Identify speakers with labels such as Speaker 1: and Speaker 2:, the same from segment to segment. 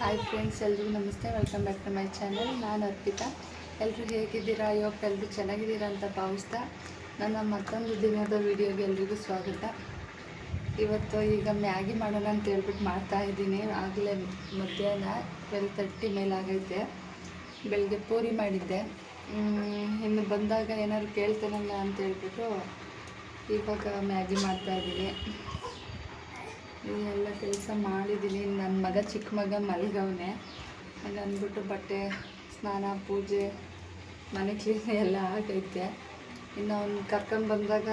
Speaker 1: Hi friends, ಎಲ್ರಿಗೂ namaste. Welcome back to my channel. ನಾನು ಅರ್ಪಿತಾ. ಎಲ್ಲರೂ ಹೇಗಿದ್ದೀರಾ? ಇವತ್ತು ಎಲ್ಲರೂ ಚೆನ್ನಾಗಿದ್ದೀರಾ ಅಂತ ಭಾವಿಸ್ತಾ ನನ್ನ ಮತ್ತೊಂದು ದಿನದ ವಿಡಿಯೋಗೆ ಎಲ್ರಿಗೂ ಸ್ವಾಗತ. ಇವತ್ತು ಈಗ ಮ್ಯಾಗಿ ಮಾಡೋಣ ಅಂತ ಹೇಳ್ಬಿಟ್ಟು ಮಾಡ್ತಾಯಿದ್ದೀನಿ. ಆಗಲೇ ಮಧ್ಯಾಹ್ನ 12:30 ಮೇಲಾಗೈತೆ. ಬೆಳಗ್ಗೆ ಪೂರಿ ಮಾಡಿದ್ದೆ. ಇನ್ನು ಬಂದಾಗ ಏನಾದ್ರು ಕೇಳ್ತೇನಲ್ಲ ಅಂತ ಹೇಳ್ಬಿಟ್ಟು ಇವಾಗ ಮ್ಯಾಗಿ ಮಾಡ್ತಾಯಿದ್ದೀನಿ. ಎಲ್ಲ ಕೆಲಸ ಮಾಡಿದ್ದೀನಿ. ನನ್ನ ಮಗ ಚಿಕ್ಕ ಮಗ ಮಲ್ಗವನೆ. ಅಂದ್ಬಿಟ್ಟು ಬಟ್ಟೆ ಸ್ನಾನ ಪೂಜೆ ಮನೆ ಕ್ಲೀನ್ ಎಲ್ಲ ಆಗೈತೆ. ಇನ್ನು ಅವ್ನು ಕರ್ಕೊಂಡು ಬಂದಾಗ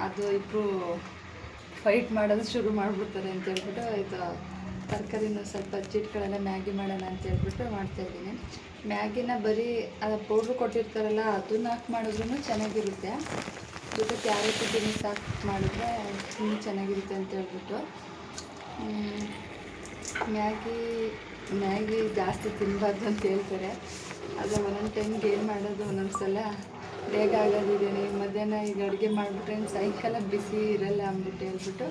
Speaker 1: ಅದು ಇಬ್ಬರು ಫೈಟ್ ಮಾಡೋದು ಶುರು ಮಾಡಿಬಿಡ್ತಾರೆ ಅಂತ ಹೇಳ್ಬಿಟ್ಟು ಇದು ತರಕಾರಿನ ಸ್ವಲ್ಪ ಹಚ್ಚಿಟ್ಕೊಳ್ಳೋಣ, ಮ್ಯಾಗಿ ಮಾಡೋಣ ಅಂತ ಹೇಳ್ಬಿಟ್ಟು ಮಾಡ್ತಾಯಿದ್ದೀನಿ. ಮ್ಯಾಗಿನ ಬರೀ ಅದು ಪೌಡ್ರು ಕೊಟ್ಟಿರ್ತಾರಲ್ಲ ಅದನ್ನ ಹಾಕಿ ಮಾಡಿದ್ರೂ ಚೆನ್ನಾಗಿರುತ್ತೆ. ಜೊತೆ ಕ್ಯಾರೆಟ್ ಬೀನ್ಸ್ ಹಾಕಿ ಮಾಡಿದ್ರೆ ಇನ್ನೂ ಚೆನ್ನಾಗಿರುತ್ತೆ ಅಂತ ಹೇಳ್ಬಿಟ್ಟು ಮ್ಯಾಗಿ ಜಾಸ್ತಿ ತಿನ್ನಬಾರ್ದು ಅಂತ ಹೇಳ್ತಾರೆ. ಆದರೆ ಒಂದೊಂದು ಟೈಮ್ಗೆ ಏನು ಮಾಡೋದು, ಒಂದೊಂದು ಸಲ ಬೇಗ ಆಗೋದಿದ್ದೇನೆ. ಮಧ್ಯಾಹ್ನ ಈಗ ಅಡುಗೆ ಮಾಡಿಬಿಟ್ರೆ ಸಾಯಂಕಾಲ ಬಿಸಿ ಇರಲ್ಲ ಅಂದ್ಬಿಟ್ಟು ಹೇಳ್ಬಿಟ್ಟು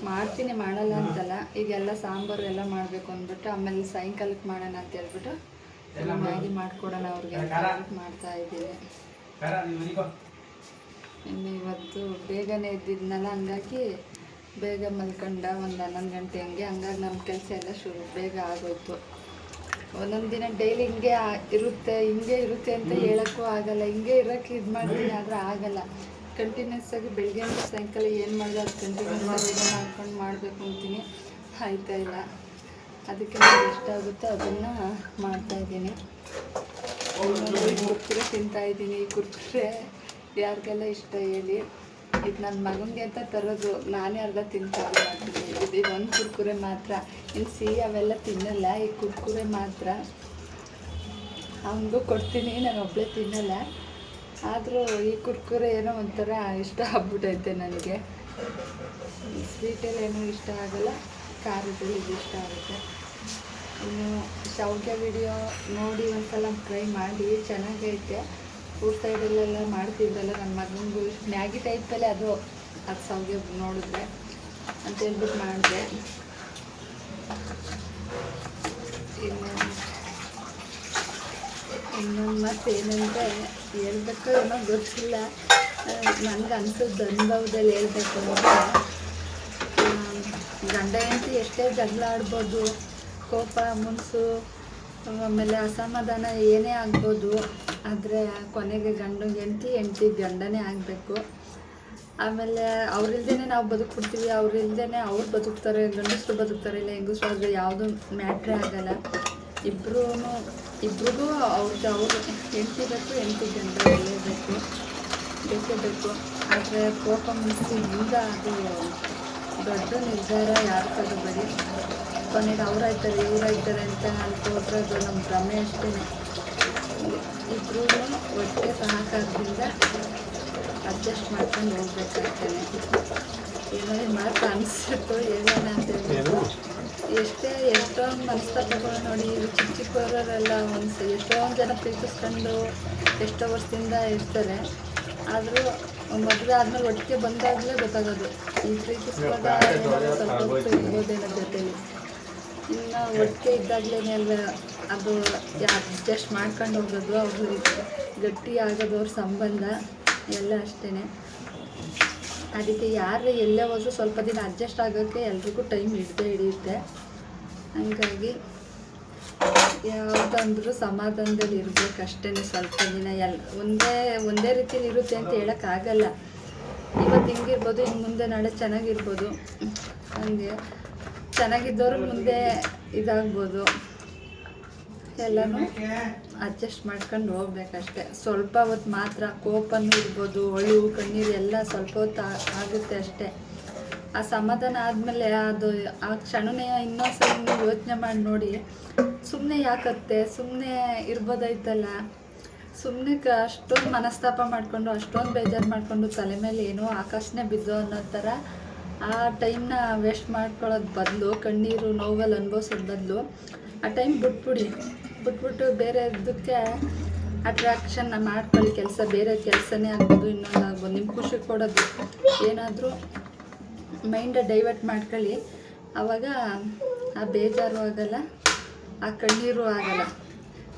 Speaker 1: ಮಾಡ್ತೀನಿ, ಮಾಡಲ್ಲ ಅಂತಲ್ಲ. ಈಗೆಲ್ಲ ಸಾಂಬಾರು ಎಲ್ಲ ಮಾಡಬೇಕು ಅಂದ್ಬಿಟ್ಟು ಆಮೇಲೆ ಸಾಯಂಕಾಲಕ್ಕೆ ಮಾಡೋಣ ಅಂತ ಹೇಳ್ಬಿಟ್ಟು ಮ್ಯಾಗಿ ಮಾಡಿಕೊಡೋಣ ಅವ್ರಿಗೆ ಮಾಡ್ತಾಯಿದ್ದೀನಿ. ಇನ್ನು ಇವತ್ತು ಬೇಗನೆ ಎದ್ದಿದ್ನಲ್ಲ, ಹಂಗಾಗಿ ಬೇಗ ಮಲ್ಕೊಂಡ ಒಂದು 11 ಗಂಟೆ ಹಂಗಾಗಿ ನಮ್ಮ ಕೆಲಸ ಎಲ್ಲ ಬೇಗ ಆಗೋಯ್ತು. ಒಂದೊಂದು ದಿನ ಡೈಲಿ ಹಿಂಗೆ ಇರುತ್ತೆ ಅಂತ ಹೇಳೋಕ್ಕೂ ಆಗಲ್ಲ. ಹಿಂಗೆ ಇರೋಕ್ಕೆ ಇದು ಮಾಡ್ತೀನಿ, ಆದರೆ ಆಗಲ್ಲ. ಕಂಟಿನ್ಯೂಸ್ ಆಗಿ ಬೆಳಗ್ಗೆಯಿಂದ ಸಾಯಂಕಾಲ ಏನು ಮಾಡಿದೆ ಅದು ಕಂಟಿನ್ಯೂಸ್ ಆಗಿ ಮಾಡ್ಕೊಂಡು ಮಾಡಬೇಕು ಅಂತೀನಿ, ಆಯ್ತಾ ಇಲ್ಲ. ಅದಕ್ಕೆ ನನಗೆ ಎಷ್ಟಾಗುತ್ತೋ ಅದನ್ನು ಮಾಡ್ತಾಯಿದ್ದೀನಿ. ಕುರ್ಕುರೆ ತಿಂತಾಯಿದ್ದೀನಿ. ಕುರ್ಕುರೆ ಯಾರಿಗೆಲ್ಲ ಇಷ್ಟ ಹೇಳಿ. ಇದು ನನ್ನ ಮಗನಿಗೆ ಅಂತ ತರೋದು, ನಾನೇ ಅರ್ಧ ತಿಂತಾನೆ ಮಾಡ್ತೀನಿ. ಇದು ಒಂದು ಕುರ್ಕುರೆ ಮಾತ್ರ. ಇನ್ನು ಸಿಹಿ ಅವೆಲ್ಲ ತಿನ್ನಲ್ಲ, ಈ ಕುರ್ಕುರೆ ಮಾತ್ರ ಅವನಿಗೂ ಕೊಡ್ತೀನಿ, ನಾನು ಒಬ್ಬಳೇ ತಿನ್ನಲ್ಲ. ಆದರೂ ಈ ಕುರ್ಕುರೆ ಏನೋ ಒಂಥರ ಇಷ್ಟ ಆಗ್ಬಿಟ್ಟೈತೆ ನನಗೆ. ಸ್ವೀಟಲ್ಲಿ ಏನೂ ಇಷ್ಟ ಆಗೋಲ್ಲ, ಖಾರದಲ್ಲಿ ಇದು ಇಷ್ಟ ಆಗುತ್ತೆ. ಇನ್ನು ಶಾವಿಗೆ ವಿಡಿಯೋ ನೋಡಿ ಒಂದ್ಸಲ ಟ್ರೈ ಮಾಡಿ, ಚೆನ್ನಾಗೈತೆ. ಊರ್ ಸೈಡಲ್ಲೆಲ್ಲ ಮಾಡ್ತಿದ್ರಲ್ಲ, ನನ್ನ ಮಗನಿಗೂ ಮ್ಯಾಗಿ ಟೈಪಲ್ಲೇ ಅದು ಶಾವಿಗೆ ನೋಡಿದ್ರೆ ಅಂತ ಹೇಳ್ಬಿಟ್ಟು ಮಾಡಿದೆ. ಇನ್ನೊಂದು ಮತ್ತು ಏನಂದರೆ ಹೇಳ್ಬೇಕು ಏನೋ ಗೊತ್ತಿಲ್ಲ, ನನಗೆ ಅನ್ಸೋದು ಅನುಭವದಲ್ಲಿ ಹೇಳ್ಬೇಕು ಅಂದರೆ, ಗಂಡ ಹೆಂಡತಿ ಎಷ್ಟೇ ಜಗಳ ಆಡ್ಬೋದು, ಕೋಪ ಮುನ್ಸು ಆಮೇಲೆ ಅಸಮಾಧಾನ ಏನೇ ಆಗ್ಬೋದು, ಆದರೆ ಕೊನೆಗೆ ಹೆಂಡತಿ ಗಂಡನೇ ಆಗಬೇಕು. ಆಮೇಲೆ ಅವ್ರಿಲ್ದೇ ನಾವು ಬದುಕ್ಬಿಡ್ತೀವಿ, ಅವ್ರಿಲ್ದೇ ಅವ್ರು ಬದುಕ್ತಾರೆ, ಗಂಡಸರು ಬದುಕ್ತಾರೆ, ಇಲ್ಲ ಹೆಂಗಸರು, ಆದರೆ ಯಾವುದೂ ಮ್ಯಾಟ್ರೇ ಆಗಲ್ಲ. ಇಬ್ರಿಗೂ ಅವ್ರು ಹೆಂಡತಿ ಬೇಕು, ಹೆಂಡತಿ ಗಂಡ ಬೇಕು, ಬೇಕೇ ಬೇಕು. ಆದರೆ ಕೋಪ ಮುನ್ಸಿಂದ ಅದು ದೊಡ್ಡ ನಿರ್ಧಾರ ಯಾರು ತಗೋಬೇಡಿ. ಕೊನೆಗೆ ಅವರಾಯ್ತಾರೆ ಇವರಾಯ್ತಾರೆ ಅಂತ ಅನ್ಕೋದ್ರೆ ಅದು ನಮ್ಮ ಭ್ರಮೆ ಅಷ್ಟೇ. ಇಬ್ಬರೂ ಒಟ್ಟಿಗೆ ಸಹಕಾರದಿಂದ ಅಡ್ಜಸ್ಟ್ ಮಾಡ್ಕೊಂಡು ಹೋಗ್ಬೇಕಾಗ್ತಾನೆ. ಏನೋ ಮಾತು ಅನಿಸುತ್ತೋ ಹೇಳೋಣ ಅಂತ ಹೇಳ್ಬಿಟ್ಟು ಎಷ್ಟೊಂದು ಮನಸ್ತಾಪಗಳು ನೋಡಿ. ಚಿಕ್ಕವರೆಲ್ಲ ಎಷ್ಟೊಂದು ಜನ ಪ್ರೀತಿಸ್ಕೊಂಡು ಎಷ್ಟೋ ವರ್ಷದಿಂದ ಇರ್ತಾರೆ. ಆದರೂ ಮದುವೆ ಆದಮೇಲೆ ಒಟ್ಟಿಗೆ ಬಂದಾಗಲೇ ಗೊತ್ತಾಗೋದು ಈ ಪ್ರೀತಿಸುವಾಗ ಸ್ವಲ್ಪ ಹೊತ್ತು ಇರ್ಬೋದೇನೋ ಜೊತೆಲಿ. ಇನ್ನು ಒಟ್ಟಿಗೆ ಇದ್ದಾಗಲೇ ಅಲ್ಲ ಅದು ಅಡ್ಜಸ್ಟ್ ಮಾಡ್ಕೊಂಡು ಹೋಗೋದು, ಅವ್ರು ಗಟ್ಟಿ ಆಗೋದು, ಅವ್ರ ಸಂಬಂಧ ಎಲ್ಲ ಅಷ್ಟೇ. ಅದಕ್ಕೆ ಯಾರು ಎಲ್ಲೇ ಹೋದ್ರೂ ಸ್ವಲ್ಪ ದಿನ ಅಡ್ಜಸ್ಟ್ ಆಗೋಕ್ಕೆ ಎಲ್ರಿಗೂ ಟೈಮ್ ಹಿಡಿಯುತ್ತೆ. ಹಂಗಾಗಿ ಯಾವುದಂದ್ರೂ ಸಮಾಧಾನದಲ್ಲಿ ಇರಬೇಕಷ್ಟೇ. ಸ್ವಲ್ಪ ದಿನ ಒಂದೇ ರೀತಿಲಿ ಇರುತ್ತೆ ಅಂತ ಹೇಳೋಕ್ಕಾಗಲ್ಲ. ಇವತ್ತು ಹಿಂಗಿರ್ಬೋದು, ಇನ್ನು ಮುಂದೆ ನಾಳೆ ಚೆನ್ನಾಗಿರ್ಬೋದು. ಹಂಗೆ ಚೆನ್ನಾಗಿದ್ದವರು ಮುಂದೆ ಇದಾಗ್ಬೋದು. ಎಲ್ಲನೂ ಅಡ್ಜಸ್ಟ್ ಮಾಡ್ಕೊಂಡು ಹೋಗ್ಬೇಕಷ್ಟೆ. ಸ್ವಲ್ಪ ಹೊತ್ತು ಮಾತ್ರ ಕೋಪನೂ ಇರ್ಬೋದು, ಅಳು ಕಣ್ಣೀರು ಎಲ್ಲ ಸ್ವಲ್ಪ ಹೊತ್ತು ಆಗುತ್ತೆ ಅಷ್ಟೇ. ಆ ಸಮಾಧಾನ ಆದಮೇಲೆ ಅದು ಆ ಕ್ಷಣನೇ ಇನ್ನೊಂದ್ಸಲ ಯೋಚನೆ ಮಾಡಿ ನೋಡಿ, ಸುಮ್ಮನೆ ಯಾಕತ್ತೆ, ಸುಮ್ಮನೆ ಇರ್ಬೋದಾಯ್ತಲ್ಲ. ಸುಮ್ಮನೆ ಅಷ್ಟೊಂದು ಮನಸ್ತಾಪ ಮಾಡಿಕೊಂಡು ಅಷ್ಟೊಂದು ಬೇಜಾರು ಮಾಡಿಕೊಂಡು ತಲೆ ಮೇಲೆ ಏನೋ ಆಕಾಶನೇ ಬಿದ್ದೋ ಅನ್ನೋ ಥರ ಆ ಟೈಮ್ನ ವೇಸ್ಟ್ ಮಾಡ್ಕೊಳ್ಳೋದು ಬದಲು, ಕಣ್ಣೀರು ನೋವಲ್ಲಿ ಅನುಭವಿಸೋದು ಬದಲು ಆ ಟೈಮ್ ಬಿಟ್ಬಿಟ್ಟು ಬೇರೆ ಇದಕ್ಕೆ ಅಟ್ರಾಕ್ಷನ್ ಮಾಡ್ಕೊಳ್ಳಿ. ಕೆಲಸ ಬೇರೆ ಕೆಲಸನೇ ಆಗ್ಬೋದು, ಇನ್ನೊಂದು ಆಗ್ಬೋದು, ನಿಮ್ಮ ಖುಷಿ ಕೊಡೋದು ಏನಾದರೂ ಮೈಂಡ ಡೈವರ್ಟ್ ಮಾಡ್ಕೊಳ್ಳಿ. ಆವಾಗ ಆ ಬೇಜಾರು ಆಗಲ್ಲ, ಆ ಕಣ್ಣೀರು ಆಗಲ್ಲ.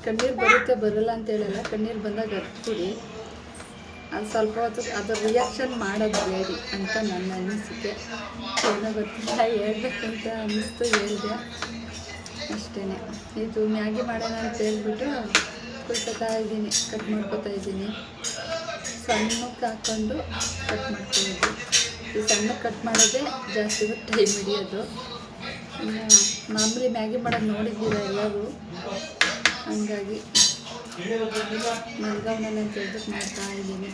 Speaker 1: ಕಣ್ಣೀರು ಬರುತ್ತೆ ಬರಲ್ಲ ಅಂತ ಹೇಳಲ್ಲ, ಕಣ್ಣೀರು ಬಂದಾಗ ಅದು ಕುಡಿ. ಅದು ಸ್ವಲ್ಪ ಹೊತ್ತು ಅದ್ರ ರಿಯಾಕ್ಷನ್ ಮಾಡೋದು ಬೇಡಿ ಅಂತ ನನ್ನ ಅನಿಸಿಕೆ. ಏನೋ ಗೊತ್ತಿಲ್ಲ, ಹೇಳ್ಬೇಕಂತ ಅನ್ನಿಸ್ತು, ಹೇಳಿದೆ ಅಷ್ಟೇ. ಇದು ಮ್ಯಾಗಿ ಮಾಡೋಣ ಅಂತ ಹೇಳ್ಬಿಟ್ಟು ಕುಯ್ಕೊತಾ ಇದ್ದೀನಿ, ಕಟ್ ಮಾಡ್ಕೊತಾ ಇದ್ದೀನಿ. ಸಣ್ಣಕ್ಕೆ ಹಾಕ್ಕೊಂಡು ಕಟ್ ಮಾಡ್ಕೊಂಡಿದ್ವಿ. ಈ ಸಣ್ಣಕ್ಕೆ ಕಟ್ ಮಾಡೋದೇ ಜಾಸ್ತಿ ಹೊತ್ತು ಟೈಮ್ ಹಿಡಿಯೋದು. ಮಾಮೂಲಿ ಮ್ಯಾಗಿ ಮಾಡೋದು ನೋಡಿದ್ದೀರ ಎಲ್ಲರೂ, ಹಂಗಾಗಿ ಮಲ್ಗವನಲ್ಲಿ ಅಂತ ಹೇಳ್ಬಿಟ್ಟು ಮಾಡ್ತಾ ಇದ್ದೀನಿ.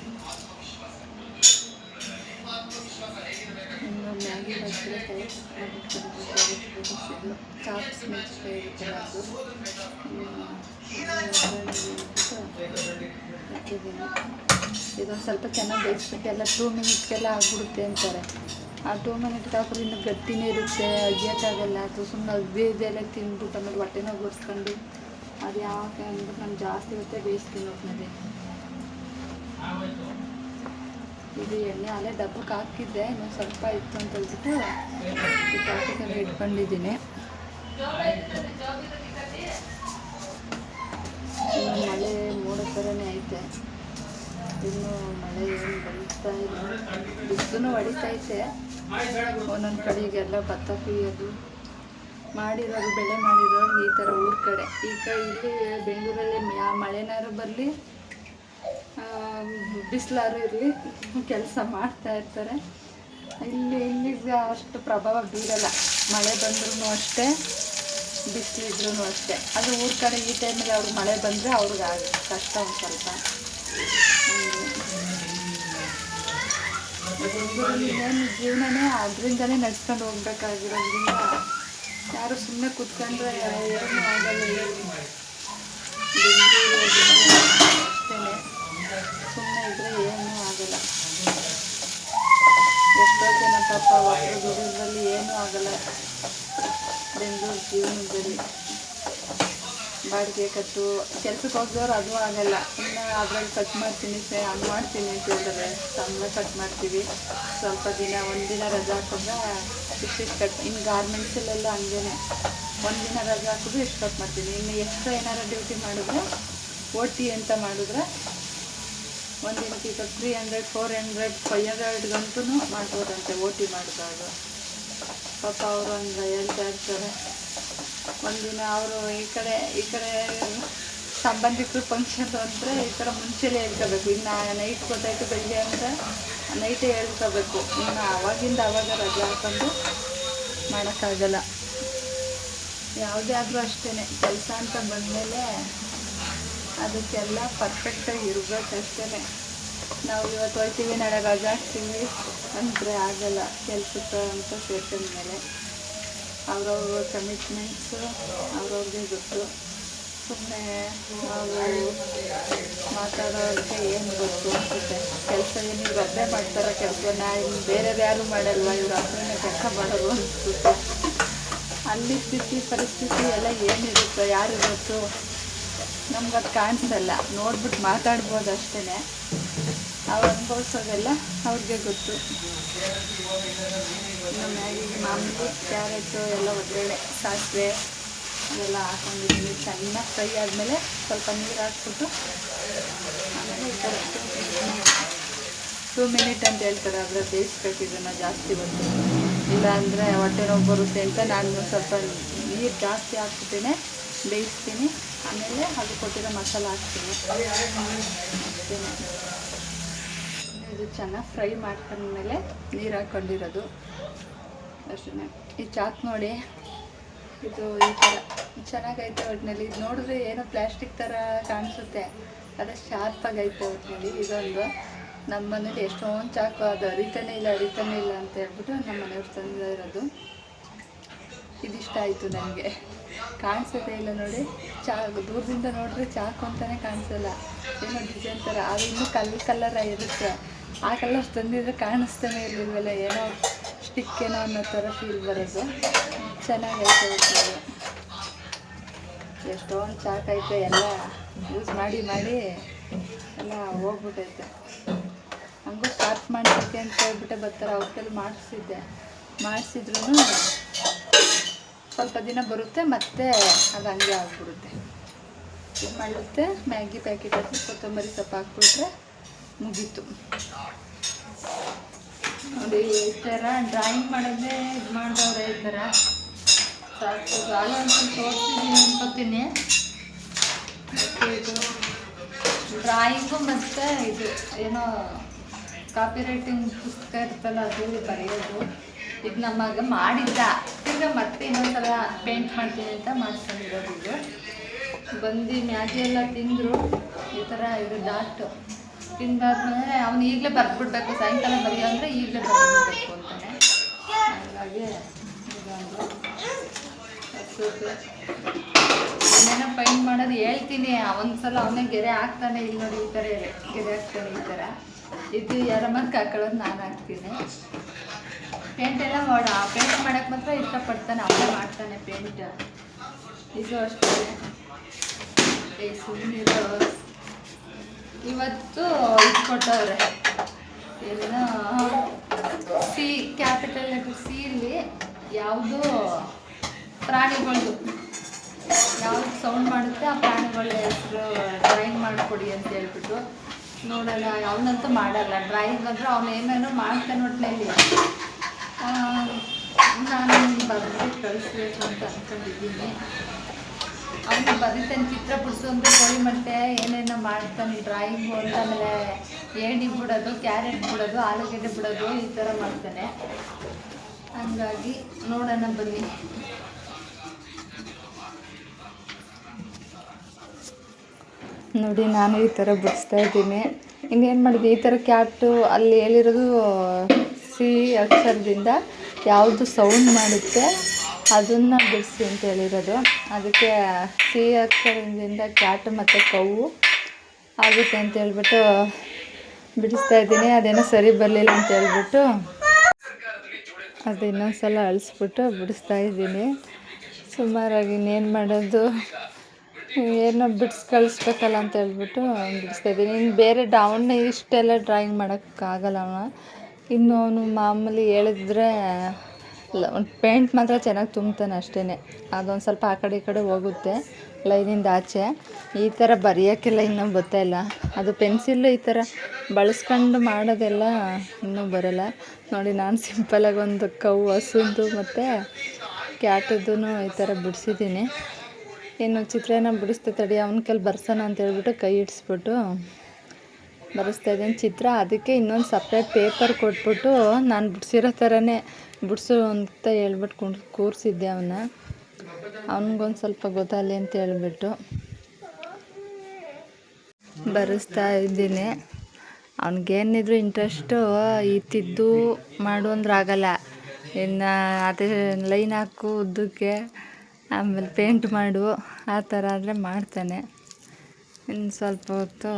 Speaker 1: ಮ್ಯಾಗಿ ಬದನೆಕಾಯಿ ಚಾಪ್ಸ್ ಮೆಣಸಿನ್ಕಾಯಿ ಇರುತ್ತಲ್ಲ ಅದು ಇದೊಂದು ಸ್ವಲ್ಪ ಚೆನ್ನಾಗಿ ಬೇಯಿಸ್ಬಿಟ್ಟು ಎಲ್ಲ 2 ಮಿನಿಟ್ಗೆಲ್ಲ ಆಗ್ಬಿಡುತ್ತೆ ಅಂತಾರೆ. ಆ 2 ಮಿನಿಟ್ಗೆ ಹಾಕಿದ್ರೆ ಇನ್ನೂ ಗಟ್ಟಿನೇ ಇರುತ್ತೆ, ಅಗಿಯೋಕ್ಕಾಗಲ್ಲ. ಅದು ಸುಮ್ಮನೆ ಅಗ್ದಿದ್ದೆಲ್ಲ ತಿಂದ್ಬಿಟ್ಟು ಆಮೇಲೆ ಹೊಟ್ಟೆನ ಗೊರ್ಸ್ಕೊಂಡು ಅದು ಯಾಕೆ ಅಂದ್ಬಿಟ್ಟು ನಾನು ಜಾಸ್ತಿ ಹೊತ್ತೆ ಬೇಯಿಸ್ತೀನಿ ಒಟ್ಟಿನಲ್ಲಿ. ಇದು ಎಣ್ಣೆ ಅಲ್ಲೇ ಡಬ್ಬಕ್ಕೆ ಹಾಕಿದ್ದೆ, ಇನ್ನೊಂದು ಸ್ವಲ್ಪ ಇತ್ತು ಅಂತ ಹೇಳ್ಬಿಟ್ಟು ಈ ಪ್ಯಾಕೆಟಲ್ಲಿ ಇಟ್ಕೊಂಡಿದ್ದೀನಿ. ಇನ್ನು ಮಳೆ ಮೋಡ ಥರನೇ ಐತೆ, ಇನ್ನು ಮಳೆ ಏನು ಬರುತ್ತಾ ಇಲ್ಲ. ಬಿಸಿಲು ಹೊಡಿತೈತೆ. ಒಂದೊಂದು ಕಡೆಗೆಲ್ಲ ಭತ್ತ ಕುಯ್ಯೋದು ಮಾಡಿರೋರು, ಬೆಳೆ ಮಾಡಿರೋರು ಈ ಥರ ಊರ ಕಡೆ. ಇಲ್ಲಿ ಬೆಂಗಳೂರಲ್ಲಿ ಮಳೆನಾರು ಬರಲಿ ಬಿಸಿಲಾರು ಇರಲಿ ಕೆಲಸ ಮಾಡ್ತಾ ಇರ್ತಾರೆ. ಇಲ್ಲಿಗೆ ಅಷ್ಟು ಪ್ರಭಾವ ಬೀರಲ್ಲ. ಮಳೆ ಬಂದ್ರೂ ಅಷ್ಟೇ, ಬಿಸಿಲಿದ್ರೂ ಅಷ್ಟೇ. ಅದು ಊರ ಕಡೆ ಈ ಟೈಮಲ್ಲಿ ಅವ್ರಿಗೆ ಮಳೆ ಬಂದರೆ ಅವ್ರಿಗೆ ಕಷ್ಟ ಒಂದು ಸ್ವಲ್ಪ. ಬೆಂಗಳೂರಲ್ಲಿ ಏನು ಜೀವನನೇ ಅದರಿಂದನೇ ನಡೆಸ್ಕೊಂಡು ಹೋಗ್ಬೇಕಾಗಿರೋದ್ರಿಂದ ಯಾರು ಸುಮ್ಮನೆ ಕೂತ್ಕೊಂಡ್ರೆ ಏನೂ ಆಗಲ್ಲ. ಬೆಂಗಳೂರು ಅಷ್ಟೇ, ಸುಮ್ಮನೆ ಇದ್ದರೆ ಏನೂ ಆಗಲ್ಲ. ಎಷ್ಟೋ ಜನ ಪಾಪ ಒಬ್ಬರು ದುಡಿಯೋದ್ರಲ್ಲಿ ಏನೂ ಆಗಲ್ಲ ಬೆಂಗಳೂರು ಜೀವನದಲ್ಲಿ. ಬಾಡಿಗೆ ಕಟ್ಟು ಕೆಲ್ಸಕ್ಕೆ ಹೋಗಿದವ್ರು ಅದು ಆಗಲ್ಲ. ಇನ್ನು ಅದ್ರಲ್ಲಿ ಕಟ್ ಮಾಡ್ತೀನಿ ಹಂಗೆ ಮಾಡ್ತೀನಿ ಅಂತ ಹೇಳಿದ್ರೆ ಸಂಬಳ ಕಟ್ ಮಾಡ್ತೀವಿ. ಸ್ವಲ್ಪ ದಿನ ಒಂದಿನ ರಜೆ ಹಾಕಿದ್ರೆ ಇಷ್ಟಿಷ್ಟು ಕಟ್. ಇನ್ನು ಗಾರ್ಮೆಂಟ್ಸಲ್ಲೆಲ್ಲ ಹಂಗೇನೆ, ಒಂದಿನ ರಜೆ ಹಾಕಿದ್ರೆ ಇಷ್ಟು ಕಟ್ ಮಾಡ್ತೀನಿ. ಇನ್ನು ಎಕ್ಸ್ಟ್ರಾ ಏನಾರು ಡ್ಯೂಟಿ ಮಾಡಿದ್ರೆ OT ಅಂತ ಮಾಡಿದ್ರೆ ಒಂದಿನಕ್ಕೆ ಈಗ 300, 400, 500ಗಂತೂ ಮಾಡ್ಬೋದಂತೆ OT ಮಾಡಿದಾಗ. ಪಾಪ ಅವರು ಹಂಗೆ ಹೇಳ್ತಾ ಇರ್ತಾರೆ. ಒಂದಿನ ಅವರು ಈ ಕಡೆ ಸಂಬಂಧಿಕರು ಫಂಕ್ಷನ್ ಅಂದರೆ ಈ ಥರ ಮುಂಚೆನೇ ಹೇಳ್ಕೋಬೇಕು. ಇನ್ನು ನೈಟ್ ಗೊತ್ತಾಯ್ತು ಬೆಳಿಗ್ಗೆ ಅಂದರೆ ನೈಟೇ ಹೇಳ್ಕೋಬೇಕು. ಇನ್ನು ಆವಾಗ ರಜೆ ಹಾಕೊಂಡು ಮಾಡೋಕ್ಕಾಗಲ್ಲ. ಯಾವುದೇ ಆದರೂ ಅಷ್ಟೇ, ಕೆಲಸ ಅಂತ ಬಂದಮೇಲೆ ಅದಕ್ಕೆಲ್ಲ ಪರ್ಫೆಕ್ಟಾಗಿ ಇರಬೇಕಷ್ಟೇ. ನಾವು ಇವತ್ತು ಹೋಗ್ತೀವಿ ನಾಳೆ ರಜೆ ಹಾಕ್ತೀವಿ ಅಂದರೆ ಆಗಲ್ಲ. ಕೆಲಸಕ್ಕೆ ಅಂತ ಸೇರ್ಕೊಂಡ್ಮೇಲೆ ಅವ್ರವ್ರ ಕಮಿಟ್ಮೆಂಟ್ಸು ಅವ್ರವ್ರಿಗೆ ಗೊತ್ತು. ಸುಮ್ಮನೆ ನಾವು ಮಾತಾಡೋರಿಗೆ ಏನು ಗೊತ್ತು ಅನಿಸುತ್ತೆ. ಕೆಲಸ ಏನು ಇವ್ರು ಒಬ್ಬರೇ ಮಾಡ್ತಾರೆ ಕೆಲಸನ, ಇನ್ನು ಬೇರೆಯವ್ರು ಯಾರೂ ಮಾಡಲ್ವ, ಇವ್ರು ಒಬ್ಬರೇ ಕೆಲಸ ಮಾಡೋರು ಅನಿಸುತ್ತೆ. ಅಲ್ಲಿ ಸ್ಥಿತಿ ಪರಿಸ್ಥಿತಿ ಎಲ್ಲ ಏನಿರುತ್ತೋ ಯಾರು ಗೊತ್ತು, ನಮ್ಗೆ ಅದು ಕಾಣಿಸಲ್ಲ. ನೋಡ್ಬಿಟ್ಟು ಮಾತಾಡ್ಬೋದು ಅಷ್ಟೇ, ಅವ್ರು ಅನುಭವಿಸೋದೆಲ್ಲ ಅವ್ರಿಗೆ ಗೊತ್ತು. ಮ್ಯಾಗಿಗೆ ಮಾಮೂಲಿ ಕ್ಯಾರೆಟು ಎಲ್ಲ ಒಗ್ಗರಣೆ, ಸಾಸಿವೆ ಅದೆಲ್ಲ ಹಾಕೊಂಡಿದ್ದೀನಿ. ಚೆನ್ನಾಗಿ ಫ್ರೈ ಆದಮೇಲೆ ಸ್ವಲ್ಪ ನೀರು ಹಾಕ್ಬಿಟ್ಟು ಆಮೇಲೆ ಈ ಥರ 2 ಮಿನಿಟ್ ಅಂತ ಹೇಳ್ತಾರೆ, ಆದರೆ ಬೇಯಿಸ್ಬೇಕಿದ್ದನ್ನು ಜಾಸ್ತಿ ಹೊತ್ತು. ಇಲ್ಲ ಅಂದರೆ ಹೊಟ್ಟೆ ನೋವು ಬರುತ್ತೆ ಅಂತ ನಾನು ಸ್ವಲ್ಪ ನೀರು ಜಾಸ್ತಿ ಹಾಕ್ಬಿಟ್ಟೇ ಬೇಯಿಸ್ತೀನಿ. ಆಮೇಲೆ ಅದು ಕೊಟ್ಟಿರೋ ಮಸಾಲೆ ಹಾಕ್ತೀನಿ ಅಷ್ಟೇ. ಇದು ಚೆನ್ನಾಗಿ ಫ್ರೈ ಮಾಡ್ಕೊಂಡ್ಮೇಲೆ ನೀರು ಹಾಕ್ಕೊಂಡಿರೋದು ಅಷ್ಟೇ. ಈ ಚಾಕ್ ನೋಡಿ, ಇದು ಈ ಥರ ಚೆನ್ನಾಗೈತೆ ಒಟ್ಟಿನಲ್ಲಿ. ಇದು ನೋಡಿದ್ರೆ ಏನೋ ಪ್ಲ್ಯಾಸ್ಟಿಕ್ ಥರ ಕಾಣಿಸುತ್ತೆ, ಅದು ಶಾರ್ಪಾಗಿ ಐತೆ ಒಟ್ಟಿನಲ್ಲಿ. ಇದೊಂದು ನಮ್ಮ ಮನೇಲಿ ಎಷ್ಟೊಂದು ಚಾಕು ಅದು ಅರಿತಾನೆ ಇಲ್ಲ ಅಂತ ಹೇಳ್ಬಿಟ್ಟು ನಮ್ಮ ಮನೆಯವ್ರು ತಂದಿರೋದು. ಇದಿಷ್ಟ ಆಯಿತು ನನಗೆ. ಕಾಣಿಸೋದೇ ಇಲ್ಲ ನೋಡಿ, ದೂರದಿಂದ ನೋಡಿದ್ರೆ ಚಾಕು ಅಂತಲೇ ಕಾಣಿಸಲ್ಲ, ಏನೋ ಡಿಸೈನ್ ಥರ. ಅದು ಇನ್ನೂ ಕಲ್ಲರ್ ಇರುತ್ತೆ. ಆ ಕಲರ್ ತಂದಿದ್ರೆ ಕಾಣಿಸ್ತಾನೆ ಇರಲಿಲ್ವಲ್ಲ, ಏನೋ ಸ್ಟಿಕ್ ಏನೋ ಅನ್ನೋ ಥರ ಫೀಲ್ ಬರೋದು. ಚೆನ್ನಾಗೈತೆ ಒಟ್ಟಿನಲ್ಲಿ. ಎಷ್ಟೊಂದು ಚಾಕೈತೆ, ಎಲ್ಲ ಯೂಸ್ ಮಾಡಿ ಎಲ್ಲ ಹೋಗ್ಬಿಟ್ಟೈತೆ. ಹಂಗೂ ಶಾರ್ಪ್ ಮಾಡ್ಸೋಕ್ಕೆ ಅಂತ ಹೇಳ್ಬಿಟ್ಟೆ ಬರ್ತಾರೆ. ಅವ್ರ ಕೈಲಿ ಮಾಡಿಸಿದ್ರು ಸ್ವಲ್ಪ ದಿನ ಬರುತ್ತೆ, ಮತ್ತೆ ಅದು ಹಂಗೆ ಆಗಿಬಿಡುತ್ತೆ. ಇದು ಮಾಡುತ್ತೆ, ಮ್ಯಾಗಿ ಪ್ಯಾಕೆಟ್ ಹಾಕಿ ಕೊತ್ತಂಬರಿ ಸೊಪ್ಪು ಹಾಕ್ಬಿಟ್ರೆ ಮುಗೀತು. ನೋಡಿ ಈ ಥರ ಡ್ರಾಯಿಂಗ್ ಮಾಡೋದೇ ಇದು ಮಾಡಿದವ್ರೆ ಈ ಥರ ಸಾಕು. ಗಾಳಿ ಅಂತ ತೋರಿಸಿದ್ದೀನಿ ಅನ್ಕೋತೀನಿ. ಮತ್ತು ಇದು ಡ್ರಾಯಿಂಗು ಮತ್ತು ಇದು ಏನೋ ಕಾಪಿ ರೈಟಿಂಗ್ ಪುಸ್ತಕ ಇರ್ತಲ್ಲ ಅದು ಬರೆಯೋದು. ಇದು ನಮ್ಮ ಮಗ ಮಾಡಿದ್ದ, ಈಗ ಮತ್ತೆ ಇನ್ನೊಂದ್ಸಲ ಪೇಂಟ್ ಮಾಡ್ತೀನಿ ಅಂತ ಮಾಡ್ಕೊಂಡಿರೋದು. ಇದು ಬಂದು ಮ್ಯಾಗಿ ಎಲ್ಲ ತಿಂದರು. ಈ ಥರ ಇದು ಡಾಟು ತಿಂದಾದ್ಮೇಲೆ ಅವನು ಈಗಲೇ ಬರೆದ್ಬಿಡ್ಬೇಕು, ಸಾಯಂಕಾಲ ಬರೆಯೋ ಅಂದರೆ ಈಗಲೇ ಬರೆದ್ಬಿಡ್ಬೇಕು ಅಂತಾನೆ. ಹಾಗಾಗಿ ಇದೊಂದು ಏನೇನೋ ಪೈಂಟ್ ಮಾಡೋದು ಹೇಳ್ತೀನಿ. ಒಂದ್ಸಲ ಅವನೇ ಗೆರೆ ಹಾಕ್ತಾನೆ. ಇಲ್ಲಿ ನೋಡಿ ಈ ಥರ ಗೆರೆ ಹಾಕ್ತಾನೆ. ಈ ಥರ ಇದು ಯಾರಮ್ಮಕ್ಕೆ ಹಾಕೊಳ್ಳೋದು ನಾನು ಹಾಕ್ತೀನಿ. ಪೇಂಟ್ ಎಲ್ಲ ಪೇಂಟ್ ಮಾಡೋಕ್ಕೆ ಮಾತ್ರ ಇಷ್ಟಪಡ್ತಾನೆ, ಅವನೇ ಮಾಡ್ತಾನೆ ಪೇಂಟ್. ಇದು ಅಷ್ಟೇ. ಸುಮ್ಮನಿರೋ ಇವತ್ತು ಇದು ಕೊಟ್ಟವ್ರೆ, ಎಲ್ಲ ಸಿ ಕ್ಯಾಪಿಟಲ್ ಲೆಟರ್ ಸಿ ಇಲ್ಲಿ ಯಾವುದು ಪ್ರಾಣಿಗಳದು ಯಾವುದು ಸೌಂಡ್ ಮಾಡುತ್ತೆ ಆ ಪ್ರಾಣಿಗಳ ಹೆಸರು ಡ್ರಾಯಿಂಗ್ ಮಾಡಿಕೊಡಿ ಅಂತ ಹೇಳ್ಬಿಟ್ಟು. ನೋಡೋಣ, ಅವನಂತೂ ಮಾಡಲ್ಲ ಡ್ರಾಯಿಂಗ್ ಅಂದರೆ ಅವನು ಏನೇನೋ ಮಾಡ್ತಾನೆ ಒಟ್ಟಿನಲ್ಲಿ. ನಾನು ಬರೆದು ಕಳಿಸ್ಬೇಕು ಅಂತ ಅಂದ್ಕೊಂಡಿದ್ದೀನಿ. ಅವನು ಬರೀತಾನೆ, ಚಿತ್ರ ಬಿಡಿಸು ಅಂದರೆ ಕೋಳಿ ಮತ್ತೆ ಏನೇನೋ ಮಾಡ್ತಾನೆ ಡ್ರಾಯಿಂಗು ಅಂತ. ಆಮೇಲೆ ಏಣಿ ಬಿಡೋದು, ಕ್ಯಾರೆಟ್ ಬಿಡೋದು, ಆಲೂಗಡ್ಡೆ ಬಿಡೋದು, ಈ ಥರ ಮಾಡ್ತಾನೆ. ಹಂಗಾಗಿ ನೋಡೋಣ ಬನ್ನಿ. ನೋಡಿ ನಾನು ಈ ಥರ ಬಿಡಿಸ್ತಾ ಇದ್ದೀನಿ. ಇನ್ನೇನು ಮಾಡಿದೆ, ಈ ಥರ ಕ್ಯಾಟು ಅಲ್ಲಿ ಹೇಳಿರೋದು ಸಿ ಅಕ್ಷರದಿಂದ ಯಾವುದು ಸೌಂಡ್ ಮಾಡುತ್ತೆ ಅದನ್ನು ಬಿಡಿಸಿ ಅಂತ ಹೇಳಿರೋದು. ಅದಕ್ಕೆ ಸಿ ಅಕ್ಷರದಿಂದ ಕ್ಯಾಟು ಮತ್ತು ಕೌವು ಆಗುತ್ತೆ ಅಂತ ಹೇಳ್ಬಿಟ್ಟು ಬಿಡಿಸ್ತಾ ಇದ್ದೀನಿ. ಅದೇನೋ ಸರಿ ಬರಲಿಲ್ಲ ಅಂತ ಹೇಳ್ಬಿಟ್ಟು ಅದು ಇನ್ನೊಂದು ಸಲ ಅಳಿಸ್ಬಿಟ್ಟು ಬಿಡಿಸ್ತಾ ಇದ್ದೀನಿ. ಸುಮಾರಾಗಿ ಇನ್ನೇನು ಮಾಡೋದು, ಏನೋ ಬಿಡಿಸಿ ಕಳಿಸ್ಬೇಕಲ್ಲ ಅಂತ ಹೇಳ್ಬಿಟ್ಟು ಬಿಡಿಸ್ತಾಯಿದ್ದೀನಿ. ಇನ್ನು ಬೇರೆ ಅವನ್ನ ಇಷ್ಟೆಲ್ಲ ಡ್ರಾಯಿಂಗ್ ಮಾಡೋಕ್ಕಾಗಲ್ಲ ಅವನು. ಇನ್ನು ಅವನು ಮಾಮೂಲಿ ಹೇಳಿದ್ರೆ ಒಂದು ಪೇಂಟ್ ಮಾತ್ರ ಚೆನ್ನಾಗಿ ತುಂಬ್ತಾನೆ ಅಷ್ಟೇ. ಅದೊಂದು ಸ್ವಲ್ಪ ಆ ಕಡೆ ಈ ಕಡೆ ಹೋಗುತ್ತೆ ಲೈನಿಂದ ಆಚೆ. ಈ ಥರ ಬರೆಯೋಕ್ಕೆಲ್ಲ ಇನ್ನೂ ಗೊತ್ತಾಯಿಲ್ಲ. ಅದು ಪೆನ್ಸಿಲ್ಲು ಈ ಥರ ಬಳಸ್ಕೊಂಡು ಮಾಡೋದೆಲ್ಲ ಇನ್ನೂ ಬರೋಲ್ಲ. ನೋಡಿ ನಾನು ಸಿಂಪಲಾಗಿ ಒಂದು ಕೌ ಹಸುದು ಮತ್ತು ಕ್ಯಾಟದ್ದು ಈ ಥರ ಬಿಡಿಸಿದ್ದೀನಿ. ಇನ್ನು ಚಿತ್ರಾನ್ನ ಬಿಡಿಸ್ತಾ ತಡಿ ಅವನ ಕೈಲಿ ಬರ್ಸೋಣ ಅಂತ ಹೇಳ್ಬಿಟ್ಟು ಕೈ ಇಡಿಸ್ಬಿಟ್ಟು ಬರೆಸ್ತಾಯಿದ್ದೀನಿ ಚಿತ್ರ. ಅದಕ್ಕೆ ಇನ್ನೊಂದು ಸಪ್ರೇಟ್ ಪೇಪರ್ ಕೊಟ್ಬಿಟ್ಟು ನಾನು ಬಿಡಿಸಿರೋ ಥರನೇ ಬಿಡಿಸು ಅಂತ ಹೇಳ್ಬಿಟ್ಟು ಕೂರಿಸಿದ್ದೆ ಅವನ್ನ. ಅವನಿಗೊಂದು ಸ್ವಲ್ಪ ಗೊತ್ತಾಗಲಿ ಅಂತ ಹೇಳ್ಬಿಟ್ಟು ಬರೆಸ್ತಾ ಇದ್ದೀನಿ. ಅವ್ನಿಗೇನಿದ್ರು ಇಂಟ್ರೆಸ್ಟು ಈ ತಿದ್ದು ಮಾಡು ಅಂದ್ರೆ ಆಗಲ್ಲ. ಇನ್ನು ಅದೇ ಲೈನ್ ಹಾಕು ಉದ್ದಕ್ಕೆ, ಆಮೇಲೆ ಪೇಂಟ್ ಮಾಡು ಆ ಥರ ಆದರೆ ಮಾಡ್ತಾನೆ. ಇನ್ನು ಸ್ವಲ್ಪ ಹೊತ್ತು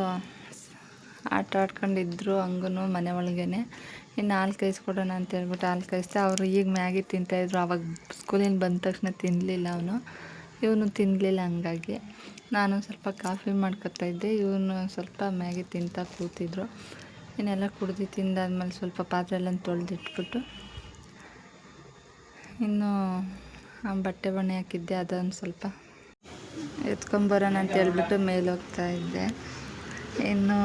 Speaker 1: ಆಟ ಆಡ್ಕೊಂಡಿದ್ರು ಹಂಗೂ ಮನೆ ಒಳಗೇ. ಇನ್ನು ಹಾಲು ಕಾಯಿಸ್ಕೊಡೋಣ ಅಂತ ಹೇಳ್ಬಿಟ್ಟು ಹಾಲು ಕಾಯಿಸ್ದೆ. ಅವರು ಈಗ ಮ್ಯಾಗಿ ತಿಂತಾಯಿದ್ರು. ಆವಾಗ ಸ್ಕೂಲಿಂದ ಬಂದ ತಕ್ಷಣ ತಿನ್ನಲಿಲ್ಲ ಇವನು ತಿನ್ನಲಿಲ್ಲ. ಹಂಗಾಗಿ ನಾನು ಸ್ವಲ್ಪ ಕಾಫಿ ಮಾಡ್ಕೊತಾಯಿದ್ದೆ, ಇವನು ಸ್ವಲ್ಪ ಮ್ಯಾಗಿ ತಿಂತಾ ಕೂತಿದ್ರು. ಇನ್ನೆಲ್ಲ ಕುಡ್ದು ತಿಂದಾದ್ಮೇಲೆ ಸ್ವಲ್ಪ ಪಾತ್ರೆ ಎಲ್ಲ ತೊಳೆದಿಟ್ಬಿಟ್ಟು ಇನ್ನು ಬಟ್ಟೆ ಬಣ್ಣೆ ಹಾಕಿದ್ದೆ ಅದೊಂದು ಸ್ವಲ್ಪ ಎತ್ಕೊಂಬರೋಣ ಅಂತ ಹೇಳ್ಬಿಟ್ಟು ಮೇಲೆ ಹೋಗ್ತಾಯಿದ್ದೆ. ಇನ್ನು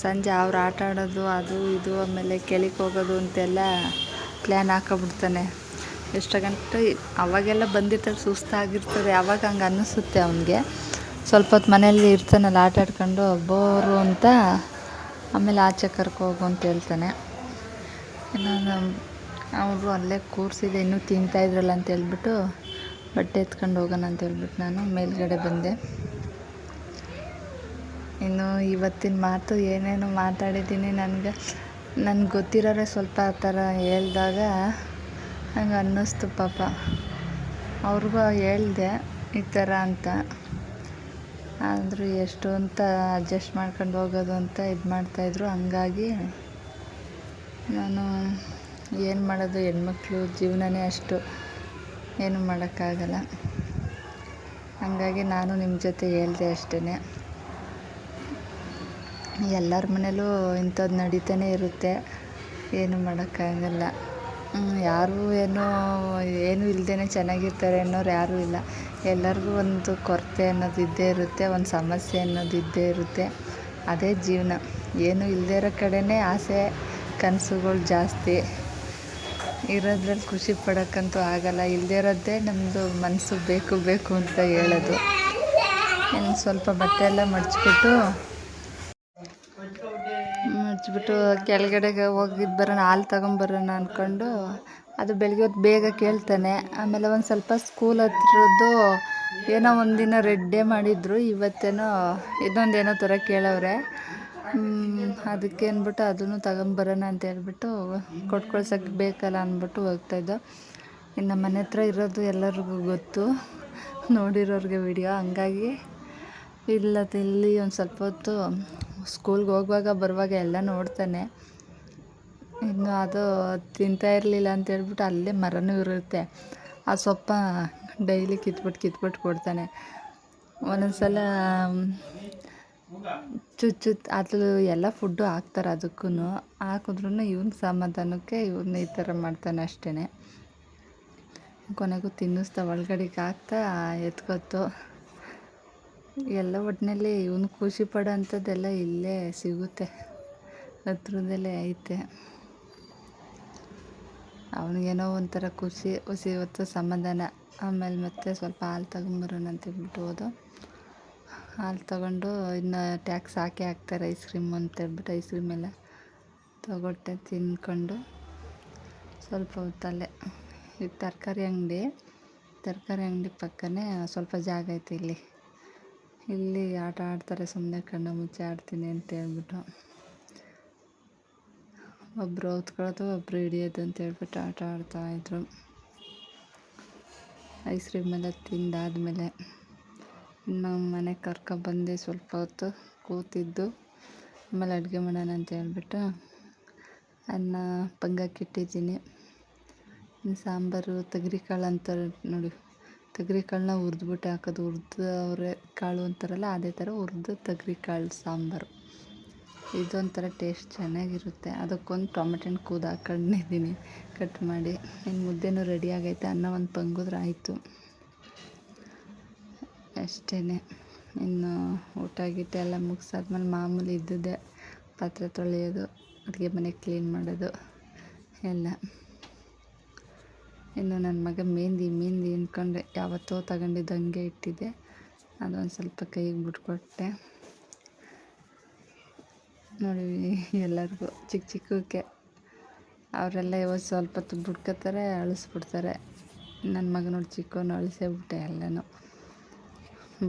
Speaker 1: ಸಂಜೆ ಅವ್ರು ಆಟ ಆಡೋದು ಅದು ಇದು ಆಮೇಲೆ ಕೆಳಗೆ ಹೋಗೋದು ಅಂತೆಲ್ಲ ಪ್ಲ್ಯಾನ್ ಹಾಕೊಬಿಡ್ತಾನೆ. ಎಷ್ಟು ಗಂಟೆ ಅವಾಗೆಲ್ಲ ಬಂದಿರ್ತಾರೆ, ಸುಸ್ತಾಗಿರ್ತದೆ. ಆವಾಗ ಹಂಗೆ ಅನ್ನಿಸುತ್ತೆ ಅವನಿಗೆ. ಸ್ವಲ್ಪ ಹೊತ್ತು ಮನೆಯಲ್ಲಿ ಇರ್ತಾನಲ್ಲ ಆಟ ಆಡ್ಕೊಂಡು ಬೋರು ಅಂತ, ಆಮೇಲೆ ಆಚೆ ಕರ್ಕೋಗು ಅಂತ ಹೇಳ್ತಾನೆ. ಇನ್ನು ಅವರು ಅಲ್ಲೇ ಕೂರಿಸಿದೆ, ಇನ್ನೂ ತಿಂತಾಯಿದ್ರಲ್ಲ ಅಂತ ಹೇಳ್ಬಿಟ್ಟು ಬಟ್ಟೆ ಎತ್ಕೊಂಡು ಹೋಗೋಣ ಅಂತ ಹೇಳ್ಬಿಟ್ಟು ನಾನು ಮೇಲ್ಗಡೆ ಬಂದೆ. ಇನ್ನು ಇವತ್ತಿನ ಮಾತು ಏನೇನು ಮಾತಾಡಿದ್ದೀನಿ. ನನಗೆ ಗೊತ್ತಿರೋರೆ ಸ್ವಲ್ಪ ಆ ಥರ ಹೇಳಿದಾಗ ಹಂಗೆ ಅನ್ನಿಸ್ತು ಪಾಪ. ಅವ್ರಿಗೂ ಹೇಳಿದೆ ಈ ಥರ ಅಂತ, ಆದರೂ ಎಷ್ಟು ಅಂತ ಅಡ್ಜಸ್ಟ್ ಮಾಡ್ಕೊಂಡು ಹೋಗೋದು ಅಂತ ಇದು ಮಾಡ್ತಾಯಿದ್ರು. ಹಂಗಾಗಿ ನಾನು ಏನು ಮಾಡೋದು, ಹೆಣ್ಮಕ್ಳು ಜೀವನನೇ ಅಷ್ಟು, ಏನು ಮಾಡೋಕ್ಕಾಗಲ್ಲ. ಹಾಗಾಗಿ ನಾನು ನಿಮ್ಮ ಜೊತೆ ಹೇಳಿದೆ ಅಷ್ಟೇ. ಎಲ್ಲರ ಮನೇಲೂ ಇಂಥದ್ದು ನಡೀತಾನೆ ಇರುತ್ತೆ, ಏನು ಮಾಡೋಕ್ಕಾಗಲ್ಲ. ಯಾರೂ ಏನೂ ಇಲ್ಲದೇ ಚೆನ್ನಾಗಿರ್ತಾರೆ ಅನ್ನೋರು ಯಾರೂ ಇಲ್ಲ. ಎಲ್ಲರಿಗೂ ಒಂದು ಕೊರತೆ ಅನ್ನೋದು ಇದ್ದೇ ಇರುತ್ತೆ, ಒಂದು ಸಮಸ್ಯೆ ಅನ್ನೋದು ಇದ್ದೇ ಇರುತ್ತೆ. ಅದೇ ಜೀವನ. ಏನೂ ಇಲ್ಲದೇ ಇರೋ ಕಡೆಯೇ ಆಸೆ ಕನಸುಗಳು ಜಾಸ್ತಿ. ಇರೋದ್ರಲ್ಲಿ ಖುಷಿ ಪಡೋಕ್ಕಂತೂ ಆಗಲ್ಲ. ಇಲ್ಲದೇ ಇರೋದೇ ನಮ್ಮದು ಮನಸ್ಸು ಬೇಕು ಬೇಕು ಅಂತ ಹೇಳೋದು. ಇನ್ನು ಸ್ವಲ್ಪ ಬಟ್ಟೆ ಎಲ್ಲ ಮಡಚ್ಬಿಟ್ಟು ಕೆಳಗಡೆಗೆ ಹೋಗಿದ್ದು ಬರೋಣ, ಹಾಲು ತಗೊಂಬರೋಣ ಅಂದ್ಕೊಂಡು, ಅದು ಬೆಳಗ್ಗೆ ಹೊತ್ತು ಬೇಗ ಕೇಳ್ತಾನೆ. ಆಮೇಲೆ ಒಂದು ಸ್ವಲ್ಪ ಸ್ಕೂಲ್ ಹತ್ರದ್ದು ಏನೋ ಒಂದಿನ ರೆಡ್ ಡೇ ಮಾಡಿದ್ರು, ಇವತ್ತೇನೋ ಇನ್ನೊಂದೇನೋ ಥರ ಕೇಳವ್ರೆ. ಅದಕ್ಕೆ ಅಂದ್ಬಿಟ್ಟು ಅದನ್ನು ತಗೊಂಬರೋಣ ಅಂತ ಹೇಳ್ಬಿಟ್ಟು ಕೊಟ್ಟು ಕಳ್ಸೋಕ್ಕೆ ಬೇಕಲ್ಲ ಅಂದ್ಬಿಟ್ಟು ಹೋಗ್ತಾಯಿದ್ದೋ. ಇನ್ನು ಮನೆ ಹತ್ರ ಇರೋದು ಎಲ್ಲರಿಗೂ ಗೊತ್ತು, ನೋಡಿರೋರಿಗೆ ವಿಡಿಯೋ. ಹಂಗಾಗಿ ಇಲ್ಲಿ ಒಂದು ಸ್ವಲ್ಪ ಹೊತ್ತು ಸ್ಕೂಲ್ಗೆ ಹೋಗುವಾಗ ಬರುವಾಗ ಎಲ್ಲ ನೋಡ್ತಾನೆ. ಇನ್ನು ಅದು ತಿಂತಾ ಇರಲಿಲ್ಲ ಅಂತ ಹೇಳ್ಬಿಟ್ಟು ಅಲ್ಲೇ ಮರನೂ ಇರುತ್ತೆ, ಆ ಸೊಪ್ಪ ಡೈಲಿ ಕಿತ್ಬಿಟ್ಟು ಕೊಡ್ತಾನೆ. ಒಂದೊಂದು ಸಲ ಚುಚ್ಚು ಅದು ಎಲ್ಲ ಫುಡ್ಡು ಹಾಕ್ತಾರೆ, ಅದಕ್ಕೂ ಹಾಕಿದ್ರೂ ಇವನ ಸಮಾಧಾನಕ್ಕೆ ಇವನು ಈ ಥರ ಮಾಡ್ತಾನೆ ಅಷ್ಟೇ. ಕೊನೆಗೂ ತಿನ್ನಿಸ್ತಾ ಒಳಗಡೆಗೆ ಹಾಕ್ತಾ ಎತ್ಕೊತ್ತು. ಎಲ್ಲ ಒಟ್ಟಿನಲ್ಲಿ ಇವನು ಖುಷಿ ಪಡೋ ಅಂಥದ್ದೆಲ್ಲ ಇಲ್ಲೇ ಸಿಗುತ್ತೆ, ಹತ್ರದಲ್ಲೇ ಐತೆ. ಅವನಿಗೇನೋ ಒಂಥರ ಖುಷಿ ಇವತ್ತು ಸಮಾಧಾನ. ಆಮೇಲೆ ಮತ್ತೆ ಸ್ವಲ್ಪ ಹಾಲು ತಗೊಂಬರೋಣ ಅಂತೇಳ್ಬಿಟ್ಟು ಹೋದೋ. ಹಾಲು ತಗೊಂಡು ಇನ್ನು ಟ್ಯಾಕ್ಸ್ ಹಾಕ್ತಾರೆ ಐಸ್ ಕ್ರೀಮ್ ಅಂತೇಳ್ಬಿಟ್ಟು ಐಸ್ ಕ್ರೀಮ್ ಎಲ್ಲ ತಗೊಟ್ಟೆ, ತಿಂದ್ಕೊಂಡು ಸ್ವಲ್ಪ ಹೊತ್ತಲ್ಲೇ ಈ ತರಕಾರಿ ಅಂಗಡಿ ಪಕ್ಕನೇ ಸ್ವಲ್ಪ ಜಾಗ ಐತೆ. ಇಲ್ಲಿ ಆಟ ಆಡ್ತಾರೆ, ಸುಮ್ಮನೆ ಕಣ್ಣು ಮುಚ್ಚಿ ಆಡ್ತೀನಿ ಅಂತ ಹೇಳ್ಬಿಟ್ಟು. ಒಬ್ಬರು ಹೊತ್ಕೊಳ್ಳೋದು, ಒಬ್ಬರು ಹಿಡಿಯೋದು ಅಂತ ಹೇಳ್ಬಿಟ್ಟು ಆಟ ಆಡ್ತಾಯಿದ್ರು. ಐಸ್ ಕ್ರೀಮ್ ಎಲ್ಲ ತಿಂದಾದ್ಮೇಲೆ ಇನ್ನು ಮನೆಗೆ ಕರ್ಕೊಬಂದು ಸ್ವಲ್ಪ ಹೊತ್ತು ಕೂತಿದ್ದು. ಆಮೇಲೆ ಅಡುಗೆ ಮಾಡೋಣ ಅಂತ ಹೇಳ್ಬಿಟ್ಟು ಅನ್ನ ಪಂಗಕ್ಕಿಟ್ಟಿದ್ದೀನಿ. ಸಾಂಬಾರು ತೊಗರಿಕಾಳು ಅಂತಾರೆ ನೋಡಿ, ತೊಗರಿಕಾಳನ್ನ ಹುರಿದ್ಬಿಟ್ಟು ಹಾಕೋದು. ಹುರಿದವ್ರೆ ಕಾಳು ಅಂತಾರಲ್ಲ, ಅದೇ ಥರ ಹುರಿದು ತೊಗರಿಕಾಳು ಸಾಂಬಾರು. ಇದೊಂಥರ ಟೇಸ್ಟ್ ಚೆನ್ನಾಗಿರುತ್ತೆ. ಅದಕ್ಕೊಂದು ಟೊಮೆಟೊ ಹಣ್ಣು ಕೂದು ಹಾಕೊಂಡಿದ್ದೀನಿ ಕಟ್ ಮಾಡಿ. ಇನ್ನು ಮುದ್ದೆನೂ ರೆಡಿ ಆಗೈತೆ, ಅನ್ನ ಒಂದು ಪಂಗಿದ್ರೆ ಆಯಿತು ಅಷ್ಟೇ. ಇನ್ನು ಊಟ ಗೀಟ ಎಲ್ಲ ಮುಗಿಸಾದ್ಮೇಲೆ ಮಾಮೂಲಿ ಇದ್ದದ್ದೇ, ಪಾತ್ರೆ ತೊಳೆಯೋದು, ಅಡುಗೆ ಮನೆ ಕ್ಲೀನ್ ಮಾಡೋದು ಎಲ್ಲ. ಇನ್ನು ನನ್ನ ಮಗ ಮೆಹಂದಿ ಅಂದ್ಕೊಂಡೆ ಯಾವತ್ತೋ ತಗೊಂಡಿದ್ದು ಹಂಗೆ ಇಟ್ಟಿದ್ದೆ, ಅದೊಂದು ಸ್ವಲ್ಪ ಕೈಗೆ ಬಿಟ್ಕೊಟ್ಟೆ. ನೋಡಿ ಎಲ್ಲರಿಗೂ ಚಿಕ್ಕಕ್ಕೆ ಅವರೆಲ್ಲ ಇವತ್ತು ಸ್ವಲ್ಪ ಹೊತ್ತು ಬಿಡ್ಕೊತಾರೆ, ಅಳಿಸ್ಬಿಡ್ತಾರೆ. ನನ್ನ ಮಗ ನೋಡಿ ಚಿಕ್ಕವನು ಅಳಿಸೇ ಬಿಟ್ಟೆ ಎಲ್ಲನೂ.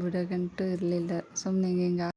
Speaker 1: ಬಿಡೋ ಗಂಟು ಇರಲಿಲ್ಲ, ಸುಮ್ಮನೆ ಹಿಂಗೆ